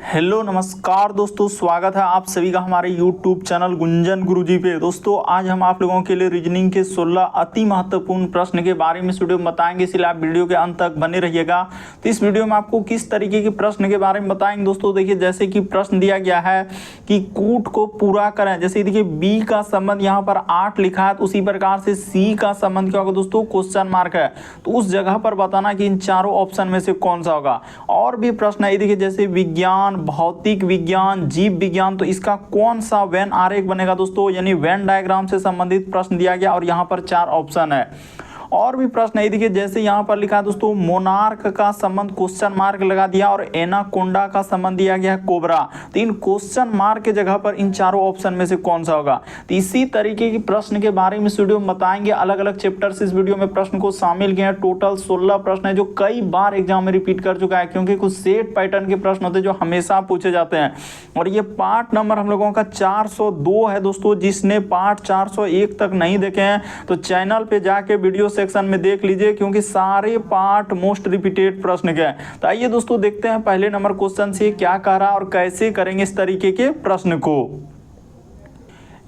Hello नमस्कार दोस्तों, स्वागत है आप सभी का हमारे यूट्यूब चैनल गुंजन गुरुजी पे। दोस्तों आज हम आप लोगों के लिए रीजनिंग के 16 अति महत्वपूर्ण प्रश्न के बारे में इस वीडियो में बताएंगे, इसलिए आप वीडियो के अंत तक बने रहिएगा। तो इस वीडियो में आपको किस तरीके के प्रश्न के बारे में बताएंगे दोस्तों। देखिए जैसे कि प्रश्न दिया गया है कि कूट को पूरा करें। जैसे देखिए बी का संबंध यहाँ पर 8 लिखा है, तो उसी प्रकार से सी का संबंध क्या होगा दोस्तों, क्वेश्चन मार्क है। तो उस जगह पर बताना कि इन चारों ऑप्शन में से कौन सा होगा। और भी प्रश्न है, देखिए जैसे विज्ञान, भौतिक विज्ञान, जीव विज्ञान, तो इसका कौन सा वेन आरेख बनेगा दोस्तों, यानी वेन डायग्राम से संबंधित प्रश्न दिया गया और यहाँ पर 4 ऑप्शन है। और भी प्रश्न है, देखिए जैसे यहाँ पर लिखा है दोस्तों मोनार्क का संबंध क्वेश्चन मार्क लगा दिया और एनाकोंडा का संबंध दिया गया है कोबरा। तो इन क्वेश्चन मार्क के जगह पर इन चारों ऑप्शन में से कौन सा होगा। तो इसी तरीके के प्रश्न के बारे में इस वीडियो में बताएंगे। अलग अलग चैप्टर से इस वीडियो में प्रश्न को शामिल किए हैं। टोटल 16 प्रश्न है जो कई बार एग्जाम में रिपीट कर चुका है, क्योंकि कुछ सेट पैटर्न के प्रश्न होते हैं जो हमेशा पूछे जाते हैं। और ये पार्ट नंबर हम लोगों का 402 है दोस्तों। जिसने पार्ट 401 तक नहीं देखे हैं तो चैनल पे जाके वीडियो सेक्शन में देख लीजिए, क्योंकि सारे पार्ट मोस्ट रिपीटेड प्रश्न के हैं। तो आइए दोस्तों देखते हैं पहले नंबर क्वेश्चन से क्या कह रहा है और कैसे करेंगे इस तरीके के प्रश्न को।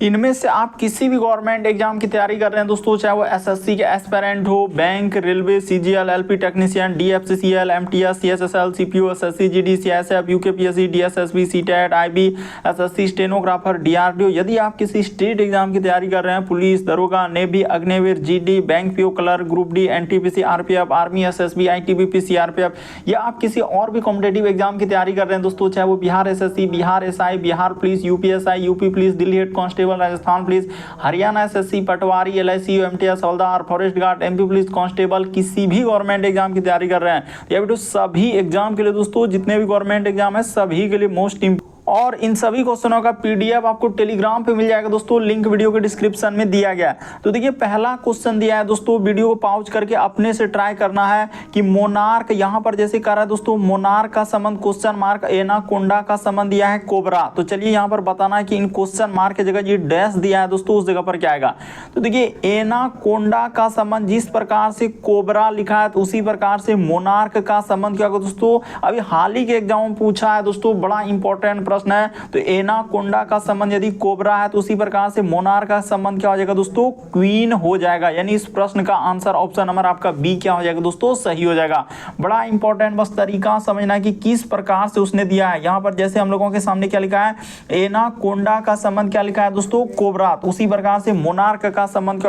इनमें से आप किसी भी गवर्नमेंट एग्जाम की तैयारी कर रहे हैं दोस्तों, चाहे वो एसएससी के एस्पिरेंट हो, bank, railway, CGL, LP technician, DFCCL, MTS, CSSL, CPO, SSC, GD, CSF, UKPSC, DSSB, CTET, IB, SSC, stenographer, DRDO. यदि आप किसी स्टेट एग्जाम की तैयारी कर रहे हैं, पुलिस, दरोगा, navy, Agniveer, GD, bank PO clerk, group D, NTPC, RPF, army, SSB, ITBP, CRPF, या आप किसी और भी कॉम्पिटेटिव एग्जाम की तैयारी कर रहे हैं दोस्तों, चाहे वो Bihar SSC, Bihar SI, Bihar police, UPSI, UP police, Delhi head constable, Rajasthan police, Haryana SSC, patwari, LIC, MTS, havildar, forest guard, MP police constable, किसी भी गवर्नमेंट एग्जाम की तैयारी कर रहे हैं, ये वीडियो सभी एग्जाम के लिए दोस्तों, जितने भी गवर्नमेंट एग्जाम है सभी के लिए मोस्ट इंपोर्टेंट। और इन सभी क्वेश्चनों का पीडीएफ आपको टेलीग्राम पे मिल जाएगा दोस्तों, लिंक वीडियो के डिस्क्रिप्शन में दिया गया है। तो देखिए पहला क्वेश्चन दिया है दोस्तों, वीडियो को पॉज करके अपने से ट्राई करना है कि मोनार्क, यहां पर जैसे कह रहा है दोस्तों मोनार्क का संबंध क्वेश्चन मार्क, एनाकोंडा का संबंध दिया है कोबरा। तो चलिए यहां पर बताना है कि इन क्वेश्चन मार्क की जगह ये डैश दिया है दोस्तों, उस जगह पर क्या आएगा। तो देखिए एनाकोंडा का संबंध जिस प्रकार से कोबरा लिखा है, तो उसी प्रकार से मोनार्क का संबंध क्या होगा दोस्तों। अभी हाल ही के एग्जाम में पूछा है दोस्तों, बड़ा इंपॉर्टेंट प्रश्न है। तो एनाकोंडा का संबंध यदि कोबरा है, तो उसी प्रकार से मोनार्क का संबंध क्या हो जाएगा दोस्तों, क्वीन हो जाएगा। यानी इस प्रश्न का आंसर ऑप्शन नंबर आपका बी क्या हो जाएगा दोस्तों, सही हो जाएगा। बड़ा इंपॉर्टेंट बस तरीका समझना कि किस प्रकार से उसने दिया है। यहां पर जैसे हम लोगों के सामने क्या लिखा है, एनाकोंडा का संबंध क्या लिखा है दोस्तों, कोबरा, तो उसी प्रकार से मोनार्क का संबंध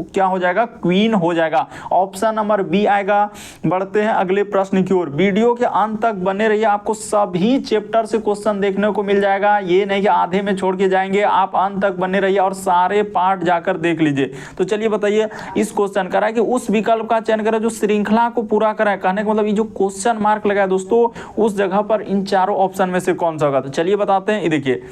क्या हो जाएगा, क्वीन हो जाएगा। ऑप्शन नंबर बी आएगा। बढ़ते हैं अगले प्रश्न की ओर। वीडियो के अंत तक बने रहिए, आपको सभी चैप्टर से क्वेश्चन देखने को मिल जाएगा। ये नहीं कि आधे में छोड़ के जाएंगे, आप अंत तक बने रहिए और सारे पार्ट जाकर देख लीजिए। तो चलिए बताइए, इस क्वेश्चन करा कि उस विकल्प का चयन करें जो श्रृंखला को पूरा करे। कहने का मतलब ये जो क्वेश्चन मार्क लगा है दोस्तों, उस जगह पर इन चारों ऑप्शन में से कौन सा होगा। तो चलिए बताते हैं। ये देखिए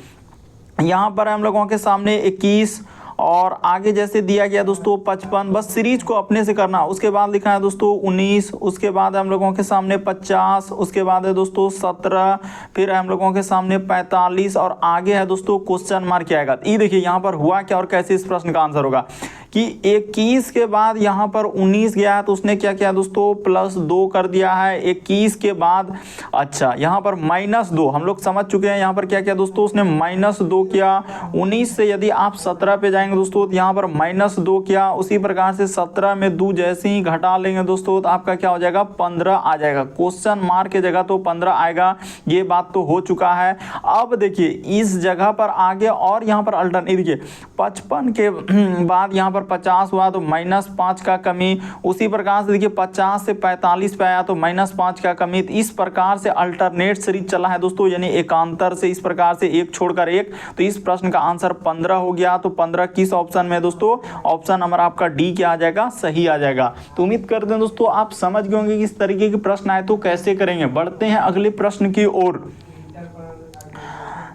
यहां पर हम लोगों के सामने 21 और आगे जैसे दिया गया दोस्तों 55, बस सीरीज को अपने से करना। उसके बाद लिखा है दोस्तों 19, उसके बाद हम लोगों के सामने 50, उसके बाद है दोस्तों 17, फिर हम लोगों के सामने 45 और आगे है दोस्तों क्वेश्चन मार्क क्या आएगा। ये देखिए यहाँ पर हुआ क्या और कैसे इस प्रश्न का आंसर होगा कि 21 के बाद यहाँ पर 19 गया है, तो उसने क्या किया दोस्तों, +2 कर दिया है। 21 के बाद अच्छा यहाँ पर -2, हम लोग समझ चुके हैं। यहाँ पर क्या किया दोस्तों, उसने -2 किया। 19 से यदि आप 17 पे जाएंगे दोस्तों, तो यहाँ पर -2 किया। उसी प्रकार से 17 में 2 जैसे ही घटा लेंगे दोस्तों, तो आपका क्या हो जाएगा, 15 आ जाएगा। क्वेश्चन मार्क की जगह तो 15 आएगा, ये बात तो हो चुका है। अब देखिए इस जगह पर आगे और यहाँ पर अल्टरनेट देखिए 55 के बाद यहाँ पर 50 हुआ तो -5 का कमी। उसी प्रकार से देखिए 50 से 45 पे आया तो -5 का कमी। इस प्रकार से अल्टरनेट सीरीज चला है दोस्तों, यानी एकांतर से इस प्रकार से एक छोड़कर एक। तो इस प्रश्न का आंसर 15 हो गया। तो 15 किस ऑप्शन में दोस्तों, ऑप्शन नंबर आपका डी क्या आ जाएगा, सही आ जाएगा। तो उम्मीद करते हैं दोस्तों आप समझ गए होंगे कि इस तरीके के प्रश्न आए तो कैसे करेंगे। बढ़ते हैं अगले प्रश्न की ओर।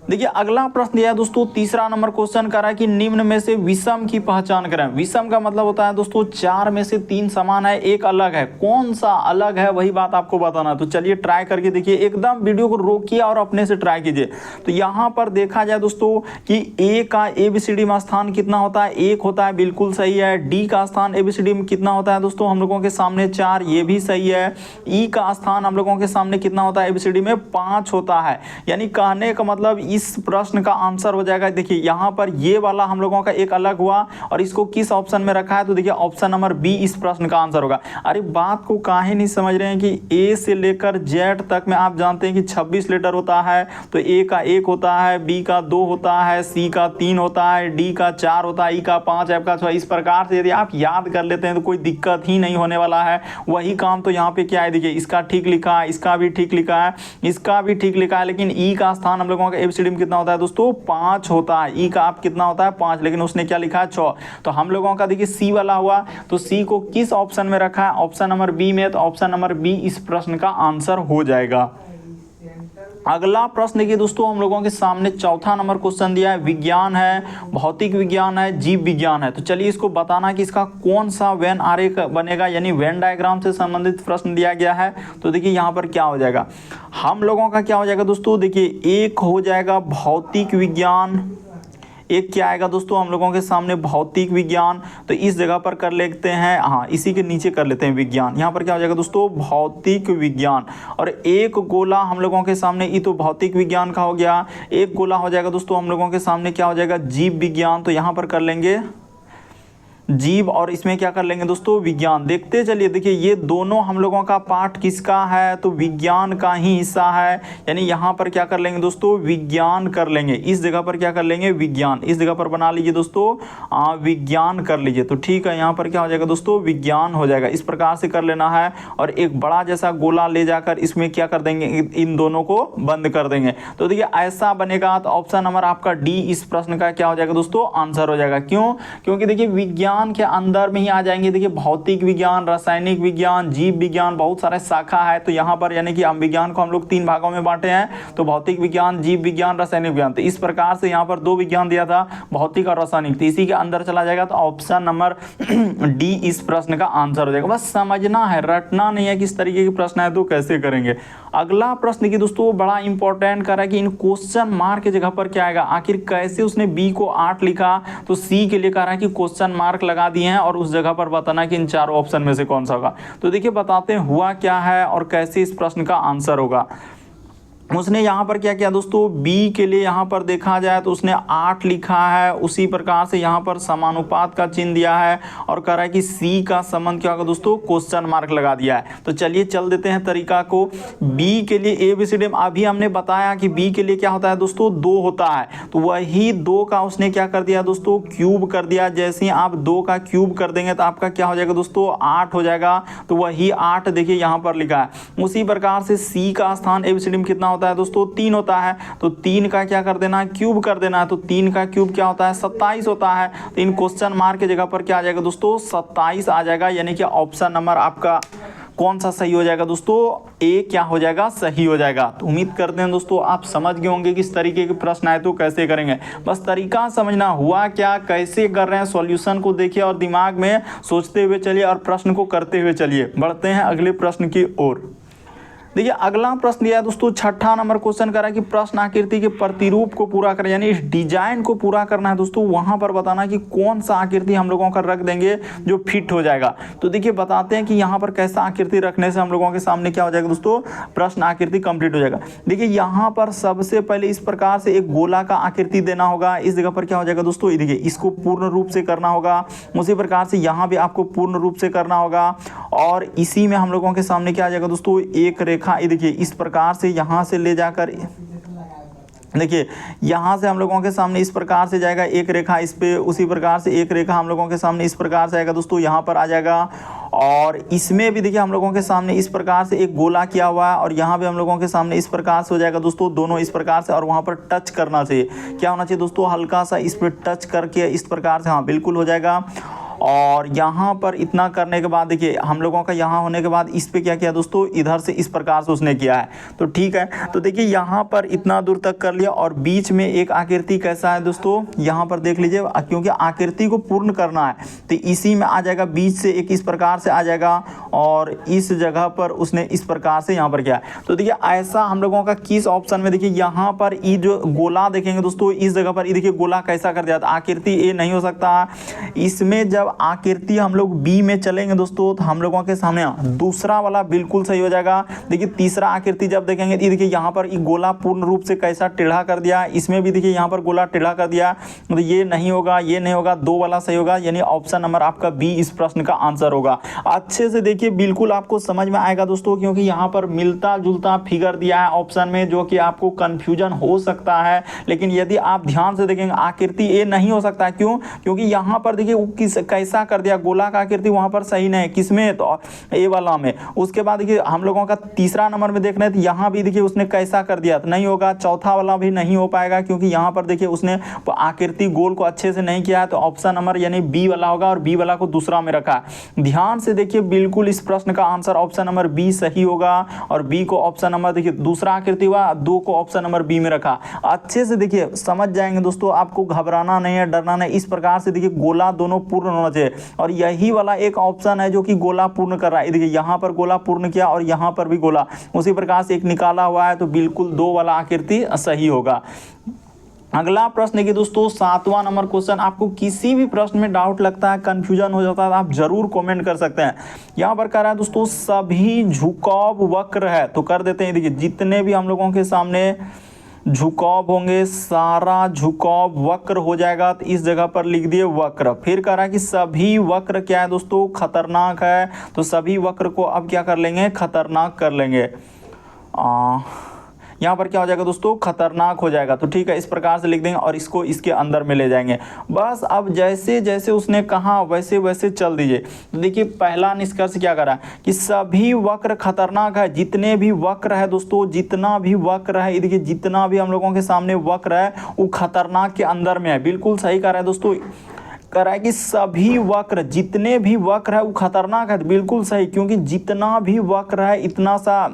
देखिए अगला प्रश्न दिया है दोस्तों, तीसरा नंबर क्वेश्चन कर रहा है कि निम्न में से विषम की पहचान करें। विषम का मतलब होता है दोस्तों 4 में से 3 समान है, एक अलग है, कौन सा अलग है वही बात आपको बताना है। तो चलिए ट्राई करके देखिए, एकदम वीडियो को रोकिए और अपने से ट्राई कीजिए। तो यहाँ पर देखा जाए दोस्तों कि ए का एबीसीडी में स्थान कितना होता है, 1 होता है, बिल्कुल सही है। डी का स्थान एबीसीडी में कितना होता है दोस्तों हम लोगों के सामने 4, ये भी सही है। ई का स्थान हम लोगों के सामने कितना होता है एबीसीडी में 5 होता है। यानी कहने का मतलब इस प्रश्न का आंसर हो जाएगा, देखिए यहाँ पर ये वाला हम लोगों का एक अलग हुआ और इसको किस ऑप्शन में रखा है, तो देखिए ऑप्शन नंबर बी इस प्रश्न का आंसर होगा। अरे बात को काहे नहीं समझ रहे हैं कि ए से लेकर जेड तक में आप जानते हैं कि 26 लेटर होता है, तो ए का 1 होता है, बी का 2 होता है, सी का 3 होता है, डी का 4 होता है, ई का 5, एफ का 6। इस प्रकार से यदि आप याद कर लेते हैं तो कोई दिक्कत ही नहीं होने वाला है। वही काम तो यहाँ पे क्या है, देखिए इसका ठीक लिखा है, इसका भी ठीक लिखा है, इसका भी ठीक लिखा है, लेकिन ई का स्थान हम लोगों का एबीसीडी में कितना होता है दोस्तों 5 होता है। ई का आप कितना होता है 5, लेकिन उसने क्या लिखा है 6। तो हम लोगों का देखिए सी वाला हुआ, तो सी को किस ऑप्शन में रखा है, ऑप्शन नंबर बी में, तो ऑप्शन नंबर बी इस प्रश्न का आंसर हो जाएगा। अगला प्रश्न देखिए दोस्तों, हम लोगों के सामने चौथा नंबर क्वेश्चन दिया है, विज्ञान है, भौतिक विज्ञान है, जीव विज्ञान है। तो चलिए इसको बताना कि इसका कौन सा वेन आरेख बनेगा, यानी वेन डायग्राम से संबंधित प्रश्न दिया गया है। तो देखिए यहाँ पर क्या हो जाएगा, हम लोगों का क्या हो जाएगा दोस्तों, देखिए एक हो जाएगा भौतिक विज्ञान, एक क्या आएगा दोस्तों हम लोगों के सामने भौतिक विज्ञान। तो इस जगह पर कर लेते हैं, हाँ इसी के नीचे कर लेते हैं विज्ञान। यहाँ पर क्या हो जाएगा दोस्तों भौतिक विज्ञान, और एक गोला हम लोगों के सामने, ये तो भौतिक विज्ञान का हो गया। एक गोला हो जाएगा दोस्तों हम लोगों के सामने क्या हो जाएगा जीव विज्ञान। तो यहाँ पर कर लेंगे जीव, और इसमें क्या कर लेंगे दोस्तों विज्ञान। देखते चलिए, देखिए ये दोनों हम लोगों का पार्ट किसका है, तो विज्ञान का ही हिस्सा है। यानी यहाँ पर क्या कर लेंगे दोस्तों विज्ञान कर लेंगे, इस जगह पर क्या कर लेंगे विज्ञान, इस जगह पर बना लीजिए दोस्तों विज्ञान कर लीजिए। तो ठीक है, यहाँ पर क्या हो जाएगा दोस्तों विज्ञान हो जाएगा। इस प्रकार से कर लेना है, और एक बड़ा जैसा गोला ले जाकर इसमें क्या कर देंगे, इन दोनों को बंद कर देंगे। तो देखिए ऐसा बनेगा। तो ऑप्शन नंबर आपका डी इस प्रश्न का क्या हो जाएगा दोस्तों आंसर हो जाएगा। क्यों, क्योंकि देखिए विज्ञान के अंदर में ही आ जाएंगे, देखिए भौतिक विज्ञान, रासायनिक विज्ञान, जीव विज्ञान, बहुत सारे शाखा है। तो यहाँ पर यानी कि हम विज्ञान को हम लोग 3 भागों में बांटे हैं, तो भौतिक विज्ञान, जीव विज्ञान, रासायनिक विज्ञान। तो इस प्रकार से यहाँ पर 2 विज्ञान दिया था, भौतिक और रासायनिक, तो इसी के अंदर चला जाएगा। तो ऑप्शन नंबर डी इस प्रश्न का आंसर हो जाएगा। बस समझना है, रटना नहीं है, किस तरीके के प्रश्न है तो कैसे करेंगे। अगला प्रश्न की दोस्तों बड़ा इंपॉर्टेंट कर रहा है कि इन क्वेश्चन मार्क की जगह पर क्या आएगा, आखिर कैसे उसने बी को 8 लिखा। तो सी के लिए कह रहा है कि क्वेश्चन मार्क लगा दिए हैं और उस जगह पर बताना कि इन 4 ऑप्शन में से कौन सा होगा। तो देखिए बताते हैं हुआ क्या है और कैसे इस प्रश्न का आंसर होगा। उसने यहाँ पर क्या किया दोस्तों, बी के लिए यहाँ पर देखा जाए तो उसने 8 लिखा है, उसी प्रकार से यहाँ पर समानुपात का चिन्ह दिया है, और कह रहा है कि सी का संबंध क्या होगा दोस्तों, क्वेश्चन मार्क लगा दिया है। तो चलिए चल देते हैं तरीका को। बी के लिए एबीसीडी अभी हमने बताया कि बी के लिए क्या होता है दोस्तों 2 होता है, तो वही 2 का उसने क्या कर दिया दोस्तों क्यूब कर दिया। जैसे ही आप 2 का क्यूब कर देंगे तो आपका क्या हो जाएगा दोस्तों 8 हो जाएगा। तो वही 8 देखिए यहाँ पर लिखा है। उसी प्रकार से सी का स्थान एबीसीडी में कितना होता है दोस्तों 3 होता है, तो 3 का क्या कर देना है क्यूब कर देना है। तो 3 का क्यूब क्या होता है 27 होता है। तो इन क्वेश्चन मार्क की जगह पर क्या आ जाएगा दोस्तों 27 आ जाएगा। यानी कि ऑप्शन नंबर आपका कौन सा सही हो जाएगा दोस्तों, ए क्या हो जाएगा सही हो जाएगा। तो उम्मीद करते हैं दोस्तों आप समझ गए होंगे किस तरीके के प्रश्न आए तो कैसे करेंगे। बस तरीका समझना, हुआ क्या कैसे कर रहे हैं, सॉल्यूशन को देखिए और दिमाग में सोचते हुए चलिए और प्रश्न को करते हुए चलिए। बढ़ते हैं अगले प्रश्न की ओर। देखिए अगला प्रश्न दिया है दोस्तों, छठा नंबर क्वेश्चन करा कि प्रश्न आकृति के प्रतिरूप को पूरा करें, यानी इस डिजाइन को पूरा करना है दोस्तों। वहां पर बताना कि कौन सा आकृति हम लोगों का रख देंगे जो फिट हो जाएगा। तो देखिए बताते हैं कि यहाँ पर कैसा आकृति रखने से हम लोगों के सामने क्या हो जाएगा दोस्तों, प्रश्न आकृति कंप्लीट हो जाएगा। देखिए यहाँ पर सबसे पहले इस प्रकार से एक गोला का आकृति देना होगा। इस जगह पर क्या हो जाएगा दोस्तों, ये देखिए इसको पूर्ण रूप से करना होगा। उसी प्रकार से यहाँ भी आपको पूर्ण रूप से करना होगा, और इसी में हम लोगों के सामने क्या आ जाएगा दोस्तों एक रेखा। देखिए इस प्रकार से यहां से ले जाकर, देखिए यहां से हम लोगों के सामने इस प्रकार से जाएगा एक रेखा इस पे, उसी प्रकार से एक रेखा हम लोगों के सामने इस प्रकार से आएगा दोस्तों यहां पर आ जाएगा। और इसमें भी देखिए हम लोगों के सामने इस प्रकार से एक गोला किया हुआ है, और यहाँ भी हम लोगों के सामने इस प्रकार से हो जाएगा दोस्तों, दोनों इस प्रकार से। और वहाँ पर टच करना चाहिए, क्या होना चाहिए दोस्तों, हल्का सा इस पर टच करके इस प्रकार से, हाँ बिल्कुल हो जाएगा। और यहाँ पर इतना करने के बाद देखिए हम लोगों का यहाँ होने के बाद इस पे क्या किया दोस्तों, इधर से इस प्रकार से उसने किया है। तो ठीक है, तो देखिए यहाँ पर इतना दूर तक कर लिया और बीच में एक आकृति कैसा है दोस्तों, यहाँ पर देख लीजिए, क्योंकि आकृति को पूर्ण करना है तो इसी में आ जाएगा, बीच से एक इस प्रकार से आ जाएगा और इस जगह पर उसने इस प्रकार से यहाँ पर किया। तो देखिए ऐसा हम लोगों का किस ऑप्शन में, देखिए यहाँ पर ये जो गोला देखेंगे दोस्तों, इस जगह पर ये देखिए गोला कैसा कर दिया, आकृति ए नहीं हो सकता। इसमें जब आकृति हम लोग बी में चलेंगे दोस्तों तो हम लोगों के सामने दूसरा वाला बिल्कुल सही हो जाएगा। देखिए तीसरा आकृति जब देखेंगे, ये देखिए यहाँ पर ये गोला पूर्ण रूप से कैसा टेढ़ा कर दिया, इसमें भी देखिए यहाँ पर गोला टेढ़ा कर दिया, तो ये नहीं होगा, ये नहीं होगा, दो वाला सही होगा, यानी ऑप्शन नंबर आपका बी इस प्रश्न का आंसर होगा। अच्छे से देखिए बिल्कुल आपको समझ में आएगा दोस्तों, क्योंकि यहाँ पर मिलता जुलता फिगर दिया है ऑप्शन में, जो कि आपको कंफ्यूजन हो सकता है। लेकिन यदि आप ध्यान से देखेंगे आकृति ए नहीं हो सकता, क्यों, क्योंकि यहाँ पर देखिए वो किस कैसा कर दिया, गोला का आकृति वहाँ पर सही नहीं है, किसमें, तो ए वाला में। उसके बाद देखिए हम लोगों का तीसरा नंबर में देख रहे हैं तो यहाँ भी देखिए उसने कैसा कर दिया, तो नहीं होगा। चौथा वाला भी नहीं हो पाएगा, क्योंकि यहाँ पर देखिए उसने आकृति गोल को अच्छे से नहीं किया है, तो ऑप्शन नंबर यानी बी वाला होगा और बी वाला को दूसरा में रखा। ध्यान से देखिए बिल्कुल इस प्रश्न का आंसर ऑप्शन नंबर बी सही होगा और बी को ऑप्शन नंबर देखिए दूसरा आकृति हुआ, दो को ऑप्शन नंबर बी में रखा। अच्छे से देखिए समझ जाएंगे दोस्तों, आपको घबराना नहीं है, डरना नहीं। इस प्रकार से देखिए गोला दोनों पूर्ण होना चाहिए और यही वाला एक ऑप्शन है जो कि गोला पूर्ण कर रहा है। देखिए यहाँ पर गोला पूर्ण किया और यहाँ पर भी गोला उसी प्रकार से एक निकाला हुआ है, तो बिल्कुल दो वाला आकृति सही होगा। अगला प्रश्न देखिए दोस्तों, 7वां नंबर क्वेश्चन। आपको किसी भी प्रश्न में डाउट लगता है, कंफ्यूजन हो जाता है, आप जरूर कमेंट कर सकते हैं। यहाँ पर कह रहा है दोस्तों सभी झुकाव वक्र है, तो कर देते हैं। देखिए जितने भी हम लोगों के सामने झुकाव होंगे सारा झुकाव वक्र हो जाएगा, तो इस जगह पर लिख दिए वक्र। फिर कह रहा है कि सभी वक्र क्या है दोस्तों, खतरनाक है, तो सभी वक्र को अब क्या कर लेंगे, खतरनाक कर लेंगे। यहाँ पर क्या हो जाएगा दोस्तों, खतरनाक हो जाएगा। तो ठीक है, इस प्रकार से लिख देंगे और इसको इसके अंदर में ले जाएंगे। बस अब जैसे जैसे उसने कहा वैसे वैसे चल दीजिए। तो देखिए पहला निष्कर्ष क्या करा कि सभी वक्र खतरनाक है। जितने भी वक्र है दोस्तों, जितना भी वक्र है, देखिए जितना भी हम लोगों के सामने वक्र है वो खतरनाक के अंदर में है। बिल्कुल सही कह रहा है दोस्तों, कह रहा है कि सभी वक्र, जितने भी वक्र है वो खतरनाक है। बिल्कुल सही, क्योंकि जितना भी वक्र है, इतना सा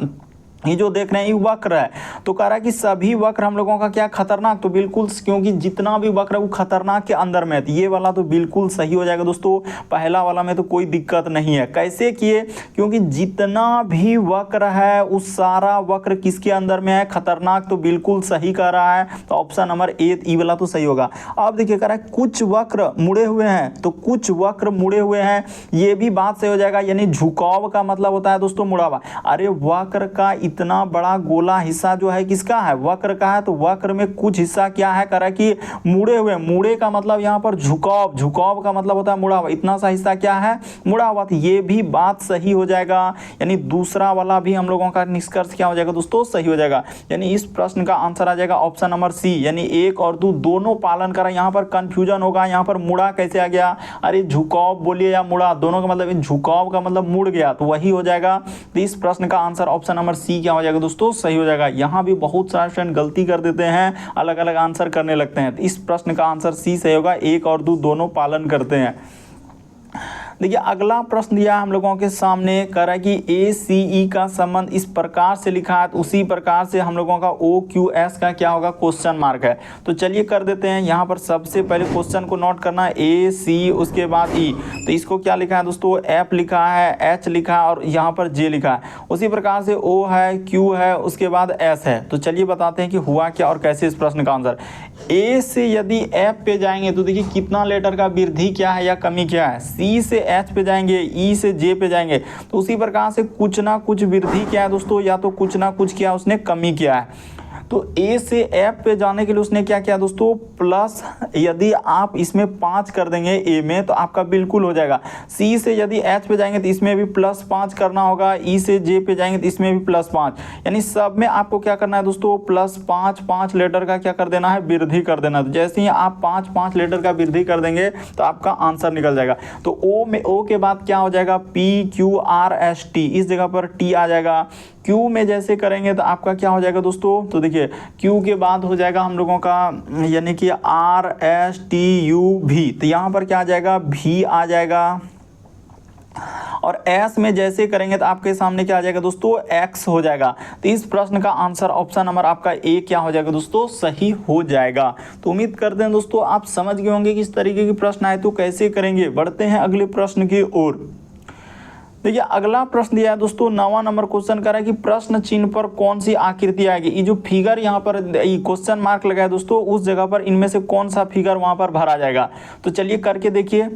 ये जो देख रहे हैं ये वक्र है, तो कह रहा है कि सभी वक्र हम लोगों का क्या खतरनाक, तो बिल्कुल, क्योंकि जितना भी वक्र है वो खतरनाक के अंदर में है, तो ये वाला तो बिल्कुल सही हो जाएगा दोस्तों। पहला वाला में तो कोई दिक्कत नहीं है। कैसे किए, क्योंकि जितना भी वक्र है उस सारा वक्र किसके अंदर में है, खतरनाक, तो बिल्कुल सही कह रहा है। तो ऑप्शन नंबर ए वाला तो सही होगा। अब देखिए कह रहा है कुछ वक्र मुड़े हुए हैं, तो कुछ वक्र मुड़े हुए हैं, ये भी बात सही हो जाएगा। यानी झुकाव का मतलब होता है दोस्तों मुड़ा हुआ। अरे वक्र का इतना बड़ा गोला हिस्सा जो है किसका है, वक्र का है, तो वक्र में कुछ हिस्सा क्या है, कह रहा है कि मुड़े हुए। मुड़े का मतलब यहाँ पर झुकाव, झुकाव का मतलब होता है मुड़ा हुआ। इतना सा हिस्सा क्या है, मुड़ा हुआ। तो ये भी बात सही हो जाएगा, यानी दूसरा वाला भी हम लोगों का निष्कर्ष क्या हो जाएगा दोस्तों, सही हो जाएगा। यानी इस प्रश्न का आंसर आ जाएगा ऑप्शन नंबर सी, यानी 1 और 2 दोनों पालन करा। यहाँ पर कंफ्यूजन होगा, यहाँ पर मुड़ा कैसे आ गया, अरे झुकाव बोलिए या मुड़ा, दोनों का मतलब, झुकाव का मतलब मुड़ गया, तो वही हो जाएगा। तो इस प्रश्न का आंसर ऑप्शन नंबर सी क्या हो जाएगा दोस्तों, सही हो जाएगा। यहाँ भी बहुत सारे स्टूडेंट गलती कर देते हैं, अलग अलग आंसर करने लगते हैं। तो इस प्रश्न का आंसर सी सही होगा, 1 और 2 दोनों पालन करते हैं। देखिए अगला प्रश्न दिया हम लोगों के सामने, कह रहा है कि ACE का संबंध इस प्रकार से लिखा है, तो उसी प्रकार से हम लोगों का OQS का क्या होगा, क्वेश्चन मार्क है। तो चलिए कर देते हैं। यहाँ पर सबसे पहले क्वेश्चन को नोट करना है, AC उसके बाद E, तो इसको क्या लिखा है दोस्तों, F लिखा है, H लिखा है और यहाँ पर J लिखा है। उसी प्रकार से O है, Q है, उसके बाद S है। तो चलिए बताते हैं कि हुआ क्या और कैसे इस प्रश्न का आंसर। A से यदि F पे जाएंगे तो देखिए कितना लेटर का वृद्धि क्या है या कमी क्या है। C से H पे जाएंगे, E से J पे जाएंगे, तो उसी प्रकार से कुछ ना कुछ वृद्धि क्या है दोस्तों, या तो कुछ ना कुछ क्या उसने कमी किया है। तो A से F पे जाने के लिए उसने क्या किया दोस्तों, प्लस, यदि आप इसमें 5 कर देंगे A में तो आपका बिल्कुल हो जाएगा। C से यदि H पे जाएंगे तो इसमें भी +5 करना होगा, E से J पे जाएंगे तो इसमें भी +5, यानी सब में आपको क्या करना है दोस्तों, +5 लेटर का क्या कर देना है, वृद्धि कर देना। तो जैसे ही आप 5 लेटर का वृद्धि कर देंगे तो आपका आंसर निकल जाएगा। तो O में, O के बाद क्या हो जाएगा, PQRST, इस जगह पर T आ जाएगा। Q में जैसे करेंगे तो आपका क्या हो जाएगा दोस्तों, तो देखिए Q के बाद हो जाएगा हम लोगों का यानी कि RSTUV, तो यहाँ पर क्या आ जाएगा, V आ जाएगा। और S में जैसे करेंगे तो आपके सामने क्या आ जाएगा दोस्तों, X हो जाएगा। तो इस प्रश्न का आंसर ऑप्शन नंबर आपका ए क्या हो जाएगा दोस्तों, सही हो जाएगा। तो उम्मीद करते हैं दोस्तों आप समझ गए होंगे कि इस तरीके के प्रश्न आए तो कैसे करेंगे। बढ़ते हैं अगले प्रश्न की ओर। देखिए अगला प्रश्न दिया है दोस्तों, 9वां नंबर क्वेश्चन कर रहा है कि प्रश्न चिन्ह पर कौन सी आकृति आएगी। ये जो फिगर यहाँ पर क्वेश्चन मार्क लगा है दोस्तों, उस जगह पर इनमें से कौन सा फिगर वहां पर भरा जाएगा। तो चलिए करके देखिए।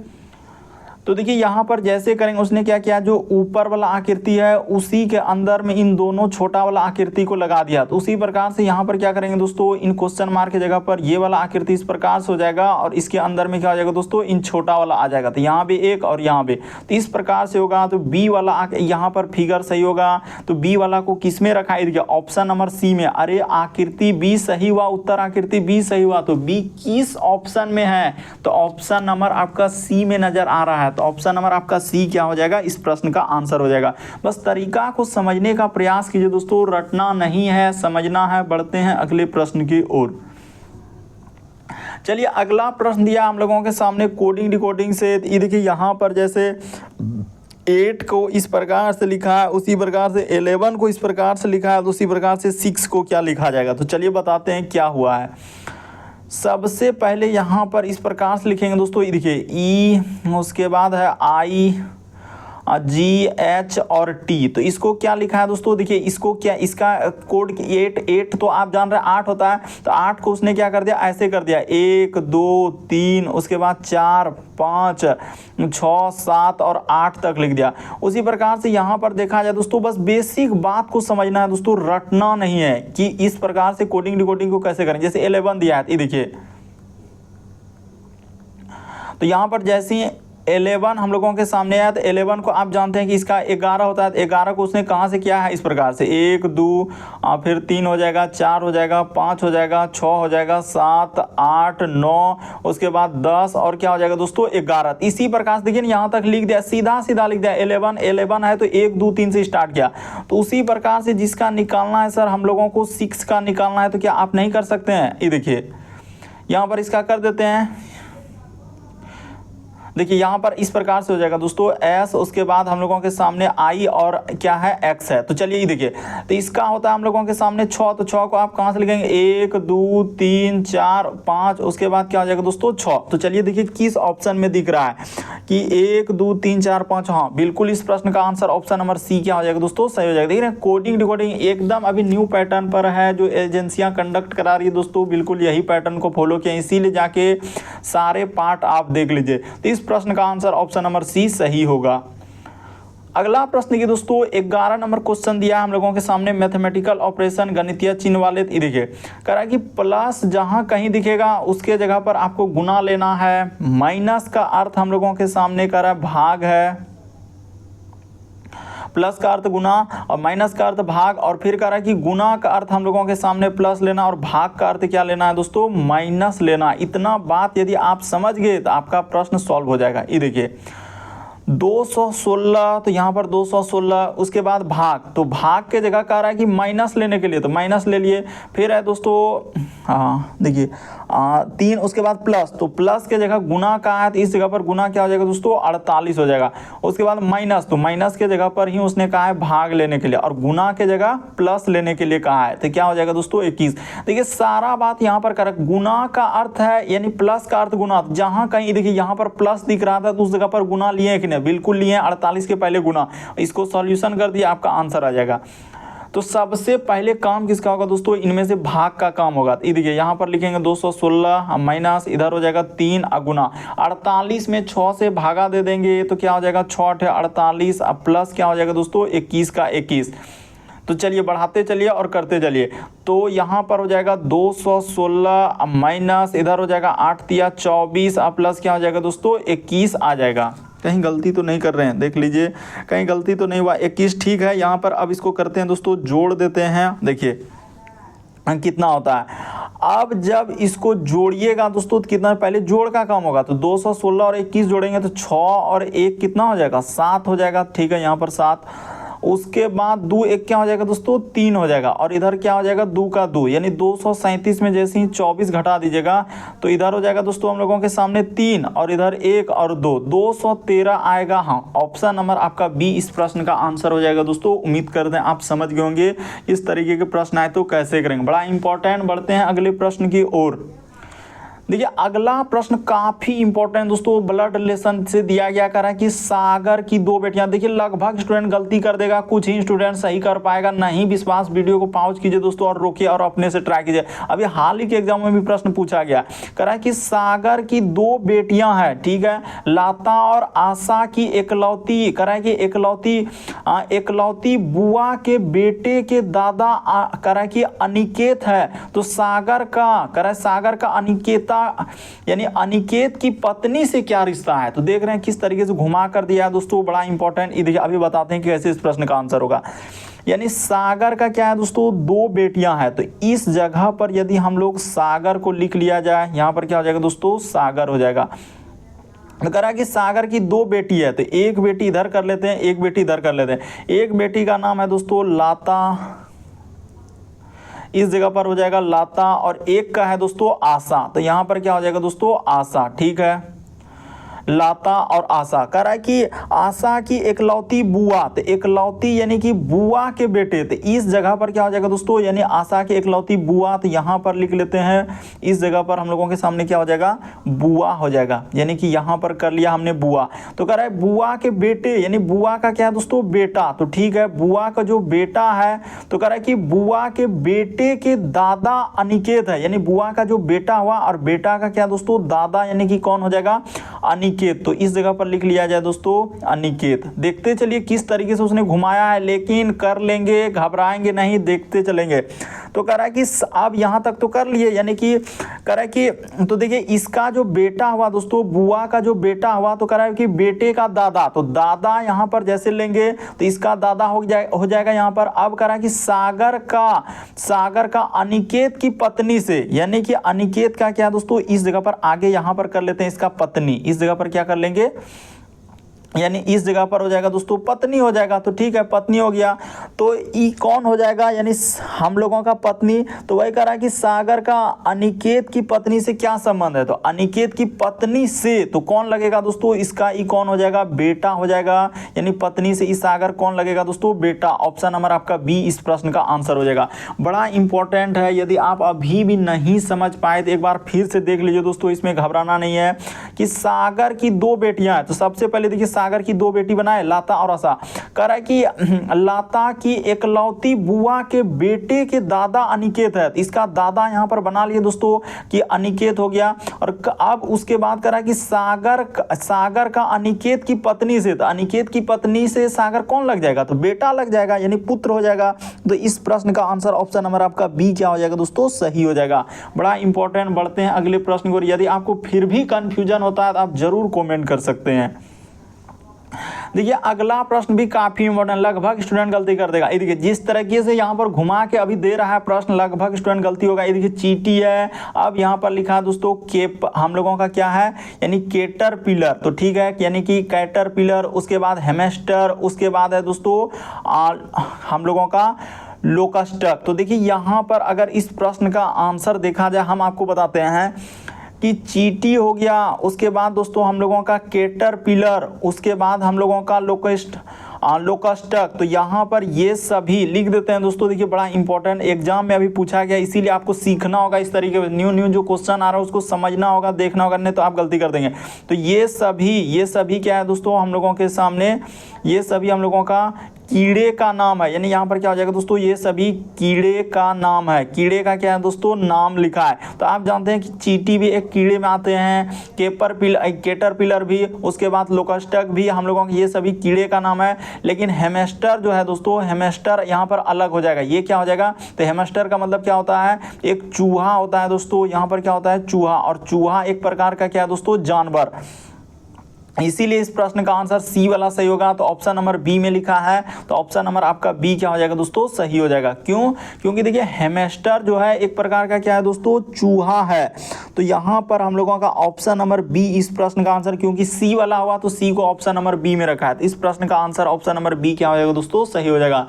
तो देखिए यहाँ पर जैसे करेंगे, उसने क्या किया, जो ऊपर वाला आकृति है उसी के अंदर में इन दोनों छोटा वाला आकृति को लगा दिया। तो उसी प्रकार से यहाँ पर क्या करेंगे दोस्तों, इन क्वेश्चन मार्क की जगह पर ये वाला आकृति इस प्रकार से हो जाएगा और इसके अंदर में क्या हो जाएगा दोस्तों, इन छोटा वाला आ जाएगा। तो यहाँ पे एक और यहाँ पे, तो इस प्रकार से होगा। तो बी वाला यहाँ पर फिगर सही होगा। तो बी वाला को किस में रखा है, ऑप्शन नंबर सी में। अरे आकृति बी सही हुआ, उत्तर आकृति बी सही हुआ। तो बी किस ऑप्शन में है, तो ऑप्शन नंबर आपका सी में नजर आ रहा है। तो ऑप्शन नंबर आपका सी क्या हो जाएगा, इस प्रश्न का आंसर हो जाएगा। बस तरीका को समझने का प्रयास कीजिए दोस्तों, रटना नहीं है, समझना है। बढ़ते हैं अगले प्रश्न की ओर। चलिए अगला प्रश्न दिया हम लोगों के सामने कोडिंग डिकोडिंग से। ये देखिए यहाँ पर जैसे 8 को इस प्रकार से लिखा है, उसी प्रकार से 11 को इस प्रकार से लिखा है, तो उसी प्रकार से 6 को क्या लिखा जाएगा। तो चलिए बताते हैं क्या हुआ है। सबसे पहले यहाँ पर इस प्रकार से लिखेंगे दोस्तों, ये देखिए ई, उसके बाद है आई, GH और T। तो इसको क्या लिखा है दोस्तों, देखिए इसको क्या, इसका कोड 8 तो आप जान रहे हैं 8 होता है। तो 8 को उसने क्या कर दिया, ऐसे कर दिया 1 2 3, उसके बाद 4 5 6 7 और 8 तक लिख दिया। उसी प्रकार से यहाँ पर देखा जाए दोस्तों, बस बेसिक बात को समझना है दोस्तों, रटना नहीं है कि इस प्रकार से कोडिंग डिकोडिंग को कैसे करें। जैसे 11 दिया है, ये देखिए, तो यहाँ पर जैसे 11 हम लोगों के सामने आया, तो 11 को आप जानते हैं कि इसका 11 होता है। तो 11 को उसने कहाँ से किया है, इस प्रकार से 1 2 फिर 3 हो जाएगा, 4 हो जाएगा, 5 हो जाएगा, 6 हो जाएगा, 7 8 9, उसके बाद 10 और क्या हो जाएगा दोस्तों 11। इसी प्रकार से देखिए यहाँ तक लिख दिया, सीधा सीधा लिख दिया। 11 है तो 1 2 3 से स्टार्ट किया। तो उसी प्रकार से जिसका निकालना है सर हम लोगों को 6 का निकालना है, तो क्या आप नहीं कर सकते हैं। ये देखिए यहाँ पर इसका कर देते हैं। देखिए यहाँ पर इस प्रकार से हो जाएगा दोस्तों S, उसके बाद हम लोगों के सामने I और क्या है X है। तो चलिए ये देखिए, तो इसका होता है हम लोगों के सामने 6। तो 6 को आप कहाँ से लिखेंगे, 1 2 3 4 5, उसके बाद क्या हो जाएगा दोस्तों 6। तो चलिए देखिए किस ऑप्शन में दिख रहा है कि 1 2 3 4 5। हाँ बिल्कुल, इस प्रश्न का आंसर ऑप्शन नंबर सी क्या हो जाएगा दोस्तों, सही हो जाएगा। देखिए कोडिंग डिकोडिंग एकदम अभी न्यू पैटर्न पर है, जो एजेंसियां कंडक्ट करा रही है दोस्तों, बिल्कुल यही पैटर्न को फॉलो किया, इसीलिए जाके सारे पार्ट आप देख लीजिए। तो इस प्रश्न का आंसर ऑप्शन नंबर सी सही होगा। अगला प्रश्न की दोस्तों 11 नंबर क्वेश्चन दिया हम लोगों के सामने, मैथमेटिकल ऑपरेशन, गणितीय चिन्ह वाले। देखिए कह रहा है कि प्लस जहां कहीं दिखेगा उसके जगह पर आपको गुना लेना है। माइनस का अर्थ हम लोगों के सामने कह रहा है भाग है, प्लस का अर्थ गुना और माइनस का अर्थ भाग। और फिर कह रहा है कि गुना का अर्थ हम लोगों के सामने प्लस लेना और भाग का अर्थ क्या लेना है दोस्तों, माइनस लेना। इतना बात यदि आप समझ गए तो आपका प्रश्न सॉल्व हो जाएगा। ये देखिए 216, तो यहाँ पर 216, उसके बाद भाग, तो भाग के जगह कह रहा है कि माइनस लेने के लिए, तो माइनस ले लिए। फिर है दोस्तों देखिए 3, उसके बाद प्लस, तो प्लस के जगह गुना का है, तो इस जगह पर गुना क्या हो जाएगा दोस्तों 48 हो जाएगा। उसके बाद माइनस, तो माइनस के जगह पर ही उसने कहा है भाग लेने के लिए, और गुना के जगह प्लस लेने के लिए कहा है, तो क्या हो जाएगा दोस्तों 21। देखिए सारा बात यहाँ पर कर, गुना का अर्थ है यानी प्लस का अर्थ गुना। जहां कहीं देखिए यहाँ पर प्लस दिख रहा था तो उस जगह पर गुना लिए कि नहीं, बिल्कुल लिए, 48 के पहले गुना। इसको सॉल्यूशन कर दिया, आपका आंसर आ जाएगा। तो सबसे पहले काम किसका होगा दोस्तों, इनमें से भाग का काम होगा। ये देखिए यहाँ पर लिखेंगे 216 माइनस, इधर हो जाएगा 3 गुना 48 में 6 से भागा दे देंगे, तो क्या हो जाएगा 6 48, अब प्लस क्या हो जाएगा दोस्तों 21 का 21। तो चलिए बढ़ाते चलिए और करते चलिए। तो यहाँ पर हो जाएगा 216 माइनस, इधर हो जाएगा 8 तिया 24, अब प्लस क्या हो जाएगा दोस्तों 21 आ जाएगा। कहीं गलती तो नहीं कर रहे हैं, देख लीजिए कहीं गलती तो नहीं हुआ, 21 ठीक है। यहाँ पर अब इसको करते हैं दोस्तों, जोड़ देते हैं। देखिए कितना होता है, अब जब इसको जोड़िएगा दोस्तों तो कितना, पहले जोड़ का काम होगा। तो 216 और 21 जोड़ेंगे तो 6 और 1 कितना हो जाएगा 7 हो जाएगा, ठीक है। यहाँ पर 7, उसके बाद 2 1 क्या हो जाएगा दोस्तों 3 हो जाएगा, और इधर क्या हो जाएगा 2 का 2, यानी 237 में जैसे ही 24 घटा दीजिएगा तो इधर हो जाएगा दोस्तों हम लोगों के सामने 3 और इधर 1 और 2, 213 आएगा। हाँ, ऑप्शन नंबर आपका बी इस प्रश्न का आंसर हो जाएगा दोस्तों। उम्मीद करते हैं आप समझ गए होंगे इस तरीके के प्रश्न आए तो कैसे करेंगे, बड़ा इंपॉर्टेंट। बढ़ते हैं अगले प्रश्न की ओर। देखिए अगला प्रश्न काफी इंपॉर्टेंट दोस्तों, ब्लड रिलेशन से दिया गया करा कि सागर की 2 बेटियां। देखिए लगभग स्टूडेंट गलती कर देगा, कुछ ही स्टूडेंट सही कर पाएगा। नहीं विश्वास, वीडियो को पॉज कीजिए दोस्तों और रोकिए और अपने से ट्राई कीजिए। अभी हाल ही के एग्जाम में भी प्रश्न पूछा गया, करा कि सागर की 2 बेटियां हैं, ठीक है, लता और आशा की इकलौती, करा कि इकलौती बुआ के बेटे के दादा करा कि अनिकेत है। तो सागर का अनिकेता यानी अनिकेत की पत्नी से क्या रिश्ता है। तो देख रहे हैं किस तरीके से घुमा कर दिया है दोस्तों, बड़ा इंपॉर्टेंट। अभी बताते हैं कि कैसे इस प्रश्न का आंसर होगा। यानी सागर का क्या है दोस्तों 2 बेटियां हैं, तो इस जगह पर यदि हम लोग सागर को लिख लिया जाए, यहां पर क्या हो जाएगा दोस्तों सागर हो जाएगा। तो करा कि सागर की 2 बेटी है, तो एक बेटी इधर कर लेते हैं, एक बेटी इधर कर लेते हैं। एक बेटी का नाम है दोस्तों लता, इस जगह पर हो जाएगा लता, और एक का है दोस्तों आशा, तो यहां पर क्या हो जाएगा दोस्तों आशा, ठीक है, लता और आशा। कह रहा है कि आशा की इकलौती बुआ, तो इकलौती यानी कि बुआ के बेटे, तो इस जगह पर क्या हो जाएगा दोस्तों यानी आशा की इकलौती बुआ, तो यहां पर लिख लेते हैं, इस जगह पर हम लोगों के सामने क्या हो जाएगा बुआ हो जाएगा, यानी कि यहां पर कर लिया हमने बुआ। तो कह रहा है बुआ के बेटे, यानी बुआ का क्या है दोस्तों बेटा, तो ठीक है, बुआ का जो बेटा है, तो कह रहा है कि बुआ के बेटे के दादा अनिकेत है, यानी बुआ का जो बेटा हुआ और बेटा का क्या दोस्तों दादा, यानी कि कौन हो जाएगा अनिकेत। तो इस जगह पर लिख लिया जाए दोस्तों अनिकेत। देखते चलिए किस तरीके से उसने घुमाया है, लेकिन कर लेंगे, घबराएंगे नहीं, देखते चलेंगे। तो कह रहा है कि अब यहां तक तो कर लिए, यानी कि कह रहा है कि तो देखिए इसका जो बेटा हुआ दोस्तों, बुआ का जो बेटा हुआ, तो कह रहा है कि बेटे का दादा, तो दादा यहां पर जैसे लेंगे तो इसका दादा हो जाएगा यहां पर। अब कह रहा है कि सागर का अनिकेत की पत्नी से, यानी कि अनिकेत का क्या दोस्तों इस जगह पर आगे यहां पर कर लेते हैं इसका पत्नी, इस जगह पर क्या कर लेंगे, यानी इस जगह पर हो जाएगा दोस्तों पत्नी हो जाएगा। तो ठीक है पत्नी हो गया, तो ई कौन हो जाएगा, यानी हम लोगों का पत्नी। तो वही कह रहा है कि सागर का अनिकेत की पत्नी से क्या संबंध है, तो अनिकेत की पत्नी से तो कौन लगेगा दोस्तों, इसका ई कौन हो जाएगा बेटा हो जाएगा, यानी पत्नी से ई सागर कौन लगेगा दोस्तों बेटा। ऑप्शन नंबर आपका बी इस प्रश्न का आंसर हो जाएगा। बड़ा इंपॉर्टेंट है, यदि आप अभी भी नहीं समझ पाए तो एक बार फिर से देख लीजिए दोस्तों, इसमें घबराना नहीं है। कि सागर की 2 बेटियां हैं, तो सबसे पहले देखिए सागर की 2 बेटी बनाए लता और आशा। कह रहा है कि लता की इकलौती बुआ के बेटे के दादा अनिकेत है, इसका दादा यहां पर बना लिए दोस्तों कि अनिकेत हो गया। और अब उसके बाद कह रहा है कि सागर का अनिकेत की पत्नी से, तो अनिकेत की पत्नी से सागर कौन लग जाएगा, तो बेटा लग जाएगा, यानी पुत्र हो जाएगा। तो इस प्रश्न का आंसर ऑप्शन नंबर आपका बी क्या हो जाएगा दोस्तों सही हो जाएगा। बड़ा इंपॉर्टेंट। बढ़ते हैं अगले प्रश्न को। यदि आपको फिर भी कंफ्यूजन होता है तो आप जरूर कमेंट कर सकते हैं। देखिए अगला प्रश्न भी काफी इंपॉर्टेंट, लगभग स्टूडेंट गलती कर देगा। ये देखिए जिस तरीके से यहाँ पर घुमा के अभी दे रहा है प्रश्न, लगभग स्टूडेंट गलती होगा। ये देखिए चींटी है, अब यहाँ पर लिखा है दोस्तों हम लोगों का क्या है, यानी कैटरपिलर। तो ठीक है, यानी कि कैटरपिलर, उसके बाद हैमस्टर, उसके बाद है दोस्तों हम लोगों का लोकस्टक। तो देखिए यहाँ पर अगर इस प्रश्न का आंसर देखा जाए, हम आपको बताते हैं कि चींटी हो गया, उसके बाद दोस्तों हम लोगों का कैटरपिलर, उसके बाद हम लोगों का लोकस्टक। तो यहाँ पर ये सभी लिख देते हैं दोस्तों। देखिए बड़ा इंपॉर्टेंट, एग्जाम में अभी पूछा गया, इसीलिए आपको सीखना होगा इस तरीके से, न्यू जो क्वेश्चन आ रहा है उसको समझना होगा, देखना होगा, नहीं तो आप गलती कर देंगे। तो ये सभी क्या है दोस्तों हम लोगों के सामने, ये सभी हम लोगों का कीड़े का नाम है, यानी यहाँ पर क्या हो जाएगा दोस्तों ये सभी कीड़े का नाम है। कीड़े का क्या है दोस्तों नाम लिखा है। तो आप जानते हैं कि चींटी भी एक कीड़े में आते हैं, कैटरपिलर भी, उसके बाद लोकस्टक भी, हम लोगों के ये सभी कीड़े का नाम है। लेकिन हैमस्टर जो है दोस्तों, हैमस्टर यहाँ पर अलग हो जाएगा। ये क्या हो जाएगा, तो हैमस्टर का मतलब क्या होता है, एक चूहा होता है दोस्तों। यहाँ पर क्या होता है चूहा, और चूहा एक प्रकार का क्या है दोस्तों जानवर। इसीलिए इस प्रश्न का आंसर सी वाला सही होगा। तो ऑप्शन नंबर बी में लिखा है, तो ऑप्शन नंबर आपका बी क्या हो जाएगा दोस्तों, सही हो जाएगा। क्यों? क्योंकि देखिए हैमस्टर जो है एक प्रकार का क्या है दोस्तों, चूहा है। तो यहाँ पर हम लोगों का ऑप्शन नंबर बी इस प्रश्न का आंसर, क्योंकि सी वाला हुआ तो सी को ऑप्शन नंबर बी में रखा है, तो इस प्रश्न का आंसर ऑप्शन नंबर बी क्या हो जाएगा दोस्तों, सही हो जाएगा।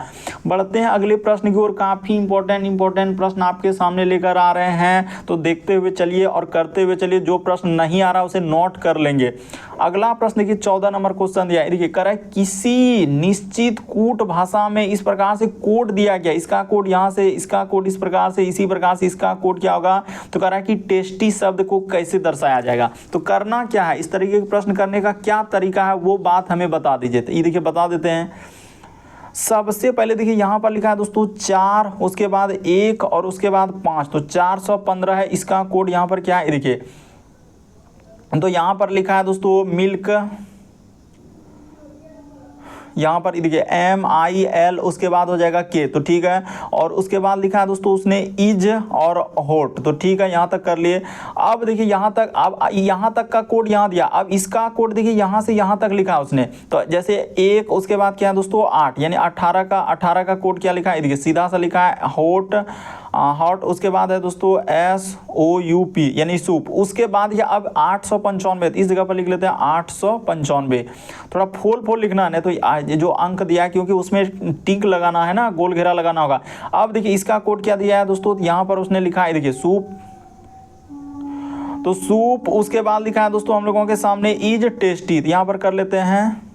बढ़ते हैं अगले प्रश्न की ओर। काफी इंपॉर्टेंट प्रश्न आपके सामने लेकर आ रहे हैं, तो देखते हुए चलिए और करते हुए चलिए। जो प्रश्न नहीं आ रहा उसे नोट कर लेंगे। अगला प्रश्न देखिए 14 नंबर क्वेश्चन दिया है। देखिए कह रहा है किसी निश्चित कूट भाषा में इस प्रकार से कोड दिया गया, इसका कोड यहाँ से, इसका कोड इस प्रकार से, इसी प्रकार से इसका कोड क्या होगा। तो कह रहा है कि टेस्टी शब्द को कैसे दर्शाया जाएगा। तो करना क्या है, इस तरीके के प्रश्न करने का क्या तरीका है वो बात हमें बता दीजिए। तो ये देखिए बता देते हैं। सबसे पहले देखिए यहाँ पर लिखा है दोस्तों 4, उसके बाद 1 और उसके बाद 5, तो 415 है इसका कोड। यहाँ पर क्या है देखिए, तो यहाँ पर लिखा है दोस्तों मिल्क, यहाँ पर देखिए MIL, उसके बाद हो जाएगा के, तो ठीक है। और उसके बाद लिखा है दोस्तों उसने इज और होट, तो ठीक है, यहाँ तक कर लिए। अब देखिए यहाँ तक, अब यहाँ तक का कोड यहाँ दिया, अब इसका कोड देखिए यहाँ से यहाँ तक लिखा है उसने। तो जैसे 1, उसके बाद क्या है दोस्तों 8, यानी 18 का कोड क्या लिखा है देखिए, सीधा सा लिखा है हॉट, उसके बाद है दोस्तों SOUP यानी सूप। उसके बाद ये अब 895, इस जगह पर लिख लेते हैं 895। थोड़ा फोल लिखना है, तो ये जो अंक दिया है क्योंकि उसमें टिक लगाना है ना, गोल घेरा लगाना होगा। अब देखिए इसका कोड क्या दिया है दोस्तों, यहाँ पर उसने लिखा है देखिए सूप, तो सूप। उसके बाद लिखा है दोस्तों हम लोगों के सामने इज टेस्टी, यहाँ पर कर लेते हैं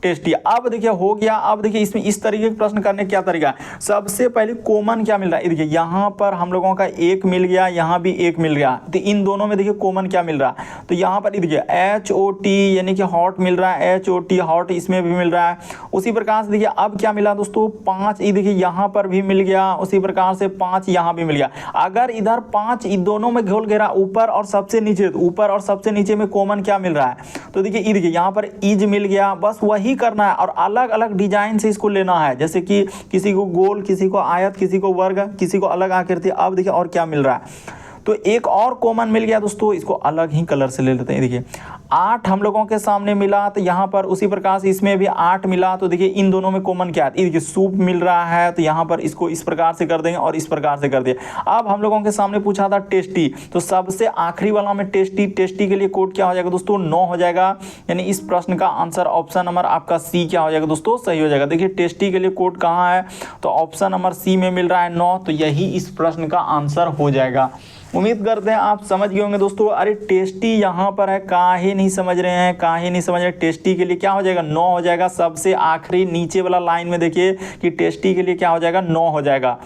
टेस्टी। अब देखिए हो गया। अब देखिए इसमें इस तरीके के प्रश्न करने क्या तरीका है। सबसे पहले कॉमन क्या मिल रहा है, देखिए यहाँ पर हम लोगों का 1 मिल गया, यहाँ भी 1 मिल गया, तो इन दोनों में देखिए कॉमन क्या मिल रहा है। तो यहाँ पर देखिए HOT यानी कि हॉट मिल रहा है, HOT हॉट इसमें भी मिल रहा है। उसी प्रकार से देखिए अब क्या मिला दोस्तों 5, देखिए यहाँ पर भी मिल गया, उसी प्रकार से 5 यहाँ भी मिल गया। अगर इधर 5 इन दोनों में घोल घेरा ऊपर और सबसे नीचे, ऊपर और सबसे नीचे में कॉमन क्या मिल रहा है। तो देखिए यहाँ पर इज मिल गया, बस वही करना है और अलग अलग डिजाइन से इसको लेना है, जैसे कि किसी को गोल, किसी को आयत, किसी को वर्ग, किसी को अलग आकृति। अब देखिए और क्या मिल रहा है, तो एक और कॉमन मिल गया दोस्तों, इसको अलग ही कलर से ले लेते हैं। देखिए 8 हम लोगों के सामने मिला, तो यहाँ पर उसी प्रकार से इसमें भी 8 मिला। तो देखिए इन दोनों में कॉमन क्या है, देखिए सूप मिल रहा है, तो यहाँ पर इसको इस प्रकार से कर देंगे और इस प्रकार से कर दिए। अब हम लोगों के सामने पूछा था टेस्टी, तो सबसे आखिरी वाला में टेस्टी के लिए कोड क्या हो जाएगा दोस्तों 9 हो जाएगा। यानी इस प्रश्न का आंसर ऑप्शन नंबर आपका सी क्या हो जाएगा दोस्तों, सही हो जाएगा। देखिए टेस्टी के लिए कोड कहाँ है, तो ऑप्शन नंबर सी में मिल रहा है 9, तो यही इस प्रश्न का आंसर हो जाएगा। उम्मीद करते हैं आप समझ गए होंगे दोस्तों। अरे टेस्टी यहाँ पर है, काहे नहीं समझ रहे हैं, काहे नहीं समझ रहे। टेस्टी के लिए क्या हो जाएगा 9 हो जाएगा। सबसे आखिरी नीचे वाला लाइन में देखिए कि टेस्टी के लिए क्या हो जाएगा 9 हो जाएगा।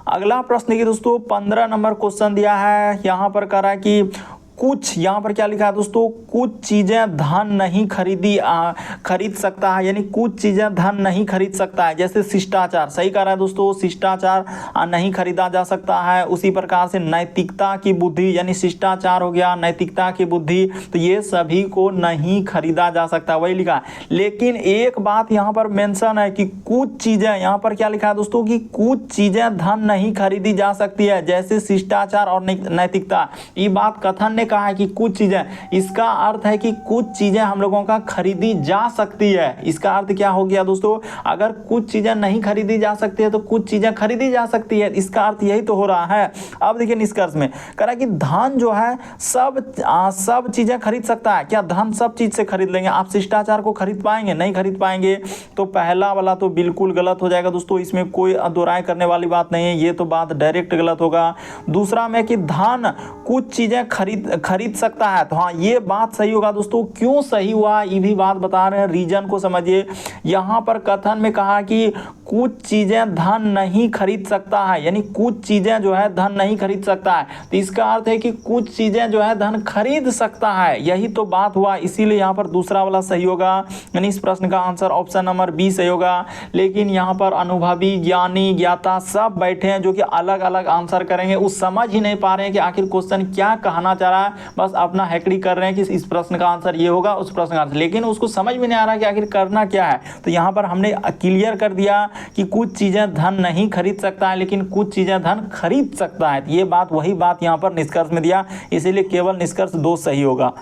अगला प्रश्न देखिए दोस्तों 15 नंबर क्वेश्चन दिया है। यहाँ पर कह रहा है कि कुछ, यहाँ पर क्या लिखा है दोस्तों, कुछ चीज़ें धन नहीं खरीद सकता है, यानी कुछ चीज़ें धन नहीं खरीद सकता है। जैसे शिष्टाचार, सही कह रहा है दोस्तों, शिष्टाचार नहीं खरीदा जा सकता है। उसी प्रकार से नैतिकता की बुद्धि, यानी शिष्टाचार हो गया, नैतिकता की बुद्धि, तो ये सभी को नहीं खरीदा जा सकता, वही लिखा है। लेकिन एक बात यहाँ पर मेंशन है कि कुछ चीज़ें, यहाँ पर क्या लिखा है दोस्तों कि कुछ चीज़ें धन नहीं खरीदी जा सकती है, जैसे शिष्टाचार और नैतिकता। ये बात कथन ने कहा है कि कुछ चीजें, इसका अर्थ है कि कुछ चीजें हम लोगों का खरीदी जा सकती है। इसका अर्थ क्या हो गया दोस्तों, अगर कुछ चीजें नहीं खरीदी जा सकती है तो कुछ चीजें खरीदी जा सकती है, इसका अर्थ यही तो हो रहा है। अब देखिए निष्कर्ष में कह रहा है कि धन जो है सब चीजें खरीद सकता है। क्या धन सब चीज से खरीद लेंगे? आप शिष्टाचार को खरीद पाएंगे? नहीं खरीद पाएंगे। तो पहला वाला तो बिल्कुल गलत हो जाएगा दोस्तों, इसमें कोई दो राय करने वाली बात नहीं है, ये तो बात डायरेक्ट गलत होगा। दूसरा में कि धन कुछ चीजें खरीद सकता है, तो हाँ ये बात सही होगा दोस्तों। क्यों सही हुआ ये भी बात बता रहे हैं, रीजन को समझिए। यहां पर कथन में कहा कि कुछ चीजें धन नहीं खरीद सकता है, यानी कुछ चीजें जो है धन नहीं खरीद सकता है, तो इसका अर्थ है कि कुछ चीजें जो है धन खरीद सकता है, यही तो बात हुआ। इसीलिए यहां पर दूसरा वाला सही होगा, यानी इस प्रश्न का आंसर ऑप्शन नंबर बी सही होगा। लेकिन यहां पर अनुभवी, ज्ञानी, ज्ञाता सब बैठे हैं जो कि अलग अलग आंसर करेंगे, वो समझ ही नहीं पा रहे हैं कि आखिर क्वेश्चन क्या कहना चाह रहा है, बस अपना हैकड़ी कर रहे हैं कि इस प्रश्न का आंसर ये होगा, उस प्रश्न का आंसर, लेकिन उसको समझ में नहीं आ रहा कि आखिर करना क्या है। तो यहाँ पर हमने क्लियर कर दिया कि कुछ चीजें धन नहीं खरीद सकता है, लेकिन कुछ चीजें धन खरीद सकता है। ये बात, वही बात यहाँ पर निष्कर्ष में दिया, इसीलिए केवल निष्कर्ष 2 सही होगा।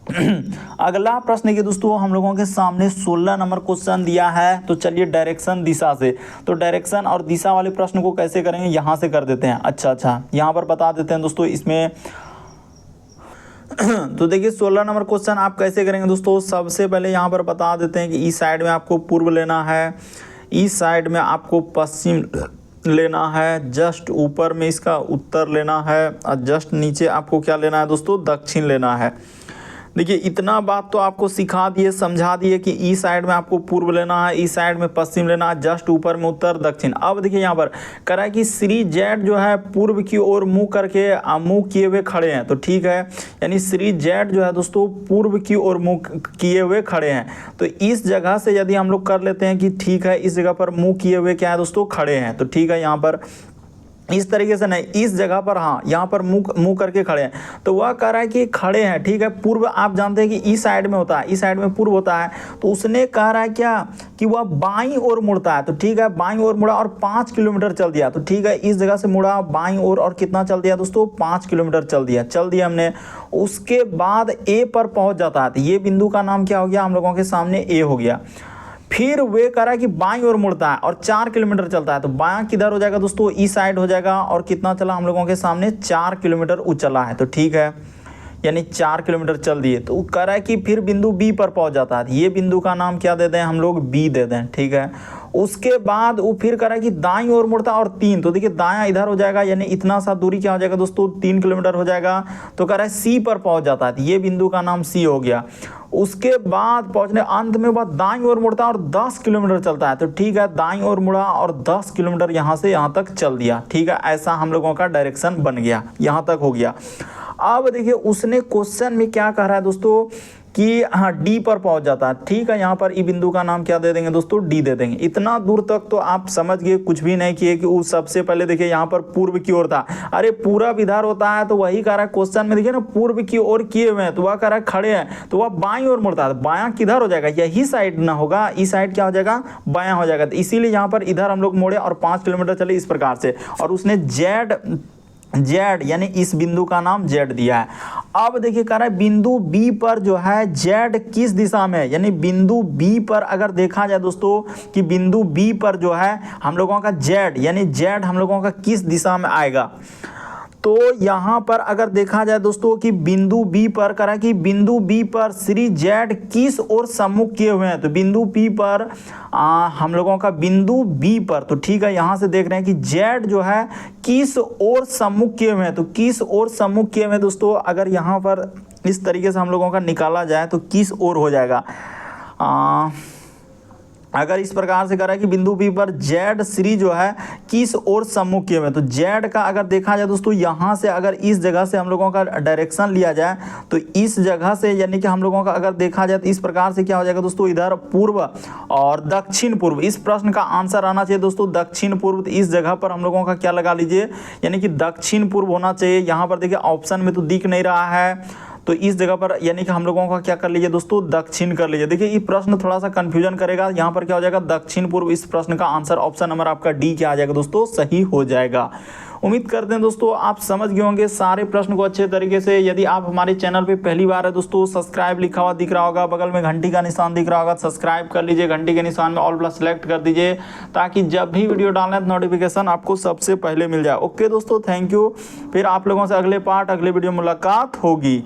अगला प्रश्न के दोस्तों हम लोगों के सामने 16 नंबर क्वेश्चन दिया है। तो चलिए डायरेक्शन दिशा से, तो डायरेक्शन और दिशा वाले प्रश्न को कैसे करेंगे यहाँ से कर देते हैं। अच्छा यहाँ पर बता देते हैं दोस्तों इसमें। तो देखिए 16 नंबर क्वेश्चन आप कैसे करेंगे दोस्तों। सबसे पहले यहाँ पर बता देते हैं कि इस साइड में आपको पूर्व लेना है, इस साइड में आपको पश्चिम लेना है, जस्ट ऊपर में इसका उत्तर लेना है और जस्ट नीचे आपको क्या लेना है दोस्तों, दक्षिण लेना है। देखिए इतना बात तो आपको सिखा दिए, समझा दिए कि ई साइड में आपको पूर्व लेना है, ई साइड में पश्चिम लेना है, जस्ट ऊपर में उत्तर दक्षिण। अब देखिए यहाँ पर कह रहा है कि श्री जेड जो है पूर्व की ओर मुंह करके मुंह किए हुए खड़े हैं। तो ठीक है, यानी श्री जेड जो है दोस्तों पूर्व की ओर मुंह किए हुए खड़े हैं। तो इस जगह से यदि हम लोग कर लेते हैं कि ठीक है इस जगह पर मुंह किए हुए क्या है दोस्तों, खड़े हैं। तो ठीक है यहाँ पर इस तरीके से नहीं, इस जगह पर हाँ यहाँ पर मुंह करके खड़े हैं। तो वह कह रहा है कि खड़े हैं। ठीक है, पूर्व आप जानते हैं कि इस साइड में होता है, इस साइड में पूर्व होता है। तो उसने कह रहा है क्या कि वह बाईं ओर मुड़ता है। तो ठीक है, बाईं ओर मुड़ा और 5 किलोमीटर चल दिया। तो ठीक है, इस जगह से मुड़ा बाईं ओर और कितना चल दिया दोस्तों, 5 किलोमीटर चल दिया हमने। उसके बाद ए पर पहुंच जाता है। तो ये बिंदु का नाम क्या हो गया, हम लोगों के सामने ए हो गया। फिर वे कह रहा है कि बाईं ओर मुड़ता है और 4 किलोमीटर चलता है। तो बायां किधर हो जाएगा दोस्तों, ई साइड हो जाएगा। और कितना चला हम लोगों के सामने, 4 किलोमीटर चला है। तो ठीक है, यानी 4 किलोमीटर चल दिए। तो कह रहा है कि फिर बिंदु बी पर पहुंच जाता है। ये बिंदु का नाम क्या दे दें हम लोग, बी दे दें। ठीक है, उसके बाद वो फिर कह रहा है कि दाईं ओर मुड़ता और 3। तो देखिए दायां इधर हो जाएगा, यानी इतना सा दूरी क्या हो जाएगा दोस्तों, 3 किलोमीटर हो जाएगा। तो कह रहा है सी पर पहुंच जाता है। ये बिंदु का नाम सी हो गया। उसके बाद पहुंचने अंत में वह दाईं ओर मुड़ता है और 10 किलोमीटर चलता है। तो ठीक है, दाईं ओर मुड़ा और 10 किलोमीटर यहाँ से यहाँ तक चल दिया। ठीक है, ऐसा हम लोगों का डायरेक्शन बन गया, यहाँ तक हो गया। अब देखिए उसने क्वेश्चन में क्या कह रहा है दोस्तों कि हाँ डी पर पहुंच जाता है। ठीक है, यहाँ पर ई बिंदु का नाम क्या दे देंगे दोस्तों, डी दे देंगे। इतना दूर तक तो आप समझ गए, कुछ भी नहीं किए कि वो सबसे पहले देखिए यहाँ पर पूर्व की ओर था। अरे पूरब इधर होता है, तो वही कह रहा है क्वेश्चन में, देखिए ना पूर्व की ओर किए हुए हैं। तो वह कह रहा है खड़े हैं, तो वह बाईं ओर मुड़ता है। बायां किधर हो जाएगा, यही साइड ना होगा, इस साइड क्या हो जाएगा, बायां हो जाएगा। तो इसीलिए यहाँ पर इधर हम लोग मोड़े और 5 किलोमीटर चले इस प्रकार से। और उसने जेड यानी इस बिंदु का नाम जेड दिया है। अब देखिए कह रहा है बिंदु बी पर जो है जेड किस दिशा में है, यानी बिंदु बी पर अगर देखा जाए दोस्तों कि बिंदु बी पर जो है हम लोगों का जेड, यानी जेड हम लोगों का किस दिशा में आएगा। तो यहाँ पर अगर देखा जाए दोस्तों कि बिंदु बी पर करा कि बिंदु बी पर श्री जेड किस ओर सम्मुख किए हुए हैं। तो बिंदु बी पर हम लोगों का बिंदु बी पर, तो ठीक है यहाँ से देख रहे हैं कि जेड जो है किस ओर सम्मुख किए हुए हैं। तो किस ओर सम्मुख किए हुए हैं दोस्तों, अगर यहाँ पर इस तरीके से हम लोगों का निकाला जाए तो किस ओर हो जाएगा। अगर इस प्रकार से करा कि बिंदु बी पर जेड श्री जो है किस ओर सम्मुख किए हुए, तो जेड का अगर देखा जाए दोस्तों यहाँ से अगर इस जगह से हम लोगों का डायरेक्शन लिया जाए तो इस जगह से यानी कि हम लोगों का अगर देखा जाए तो इस प्रकार से क्या हो जाएगा दोस्तों, इधर पूर्व और दक्षिण पूर्व। इस प्रश्न का आंसर आना चाहिए दोस्तों दक्षिण पूर्व। तो इस जगह पर हम लोगों का क्या लगा लीजिए, यानी कि दक्षिण पूर्व होना चाहिए। यहाँ पर देखिए ऑप्शन में तो दिख नहीं रहा है, तो इस जगह पर यानी कि हम लोगों का क्या कर लीजिए दोस्तों, दक्षिण कर लीजिए। देखिए ये प्रश्न थोड़ा सा कंफ्यूजन करेगा, यहाँ पर क्या हो जाएगा दक्षिण पूर्व। इस प्रश्न का आंसर ऑप्शन नंबर आपका डी क्या आ जाएगा दोस्तों, सही हो जाएगा। उम्मीद करते हैं दोस्तों आप समझ गए होंगे सारे प्रश्न को अच्छे तरीके से। यदि आप हमारे चैनल पे पहली बार है दोस्तों, सब्सक्राइब लिखा हुआ दिख रहा होगा, बगल में घंटी का निशान दिख रहा होगा, सब्सक्राइब कर लीजिए। घंटी के निशान में ऑल प्लस सेलेक्ट कर दीजिए ताकि जब भी वीडियो डालना है नोटिफिकेशन आपको सबसे पहले मिल जाए। ओके दोस्तों, थैंक यू। फिर आप लोगों से अगले पार्ट अगले वीडियो मुलाकात होगी।